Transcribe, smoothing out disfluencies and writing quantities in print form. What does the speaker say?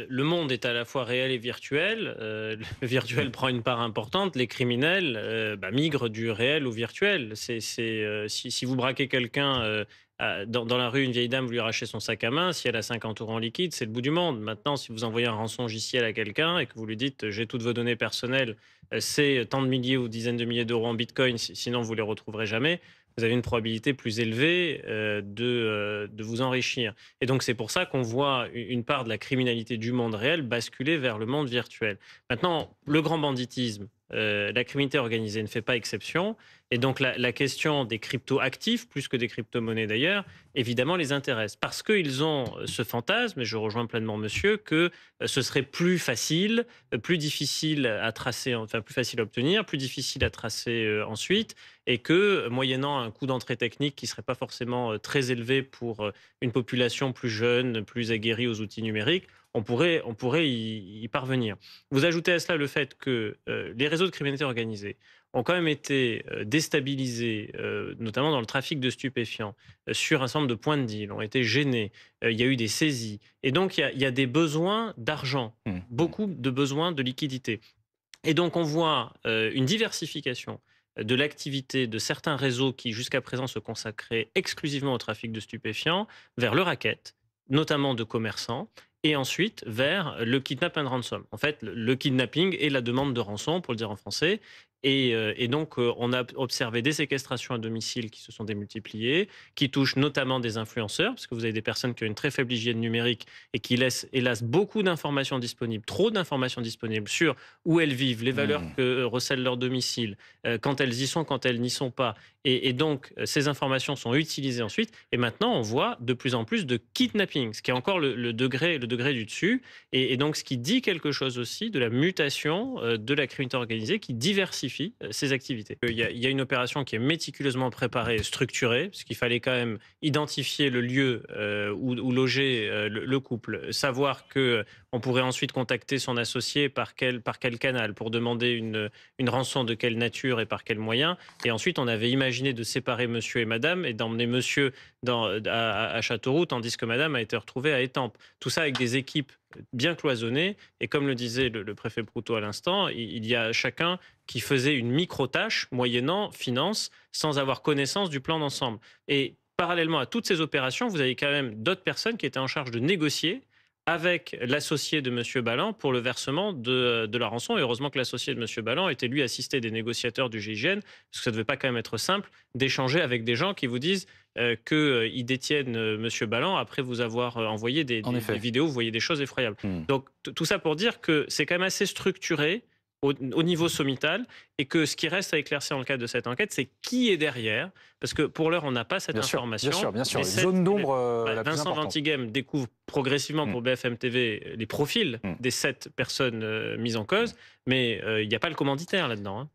le monde est à la fois réel et virtuel. Le virtuel prend une part importante. Les criminels migrent du réel au virtuel. Si vous braquez quelqu'un dans la rue, une vieille dame, vous lui arrachez son sac à main, si elle a 50 euros en liquide, c'est le bout du monde. Maintenant, si vous envoyez un rançon logiciel à quelqu'un et que vous lui dites j'ai toutes vos données personnelles, c'est tant de milliers ou dizaines de milliers d'euros en bitcoin, sinon vous les retrouverez jamais, vous avez une probabilité plus élevée de vous enrichir. Et donc, c'est pour ça qu'on voit une part de la criminalité du monde réel basculer vers le monde virtuel. Maintenant, le grand banditisme, la criminalité organisée ne fait pas exception. Et donc, la question des crypto-actifs, plus que des crypto-monnaies d'ailleurs, évidemment, les intéresse. Parce qu'ils ont ce fantasme, et je rejoins pleinement monsieur, que ce serait plus facile, plus difficile à tracer, enfin plus facile à obtenir, plus difficile à tracer ensuite, et que, moyennant un coût d'entrée technique qui ne serait pas forcément très élevé pour une population plus jeune, plus aguerrie aux outils numériques, on pourrait y parvenir. Vous ajoutez à cela le fait que les réseaux de criminalité organisée ont quand même été déstabilisés, notamment dans le trafic de stupéfiants, sur un certain nombre de points de deal, ont été gênés, il y a eu des saisies. Et donc, il y a des besoins d'argent, Mmh, mmh. beaucoup de besoins de liquidité. Et donc, on voit une diversification de l'activité de certains réseaux qui, jusqu'à présent, se consacraient exclusivement au trafic de stupéfiants, vers le racket, notamment de commerçants, et ensuite vers le kidnap and ransom. En fait, le kidnapping et la demande de rançon, pour le dire en français. Et donc, on a observé des séquestrations à domicile qui se sont démultipliées, qui touchent notamment des influenceurs, parce que vous avez des personnes qui ont une très faible hygiène numérique et qui laissent, hélas, beaucoup d'informations disponibles, trop d'informations disponibles sur où elles vivent, les valeurs Mmh. que recèle leur domicile, quand elles y sont, quand elles n'y sont pas. Et donc, ces informations sont utilisées ensuite. Et maintenant, on voit de plus en plus de kidnapping, ce qui est encore le degré du dessus. Et donc, ce qui dit quelque chose aussi de la mutation de la criminalité organisée qui diversifie ses activités. Il y a une opération qui est méticuleusement préparée, structurée, parce qu'il fallait quand même identifier le lieu où loger le couple, savoir que on pourrait ensuite contacter son associé par quel canal pour demander une rançon de quelle nature et par quels moyens. Et ensuite, on avait imaginé de séparer monsieur et madame et d'emmener monsieur à Châteauroux, tandis que madame a été retrouvée à Étampes. Tout ça avec des équipes bien cloisonnées. Et comme le disait le préfet Proutot à l'instant, il y a chacun qui faisait une micro-tâche, moyennant finance, sans avoir connaissance du plan d'ensemble. Et parallèlement à toutes ces opérations, vous avez quand même d'autres personnes qui étaient en charge de négocier avec l'associé de M. Ballan pour le versement de la rançon. Et heureusement que l'associé de M. Ballan était lui assisté des négociateurs du GIGN, parce que ça ne devait pas quand même être simple d'échanger avec des gens qui vous disent qu'ils détiennent M. Ballan après vous avoir envoyé des, En des- des effet. vidéos, vous voyez des choses effroyables. Mmh. Donc tout ça pour dire que c'est quand même assez structuré au niveau sommital, et que ce qui reste à éclaircir dans le cadre de cette enquête, c'est qui est derrière, parce que pour l'heure, on n'a pas cette Bien sûr, bien sûr, information. bien sûr. Mais Une zone d'ombre la plus Vincent importante. Ventighem découvre progressivement Mmh. pour BFM TV les profils Mmh. des 7 personnes mises en cause, mais il n'y a pas le commanditaire là-dedans, hein.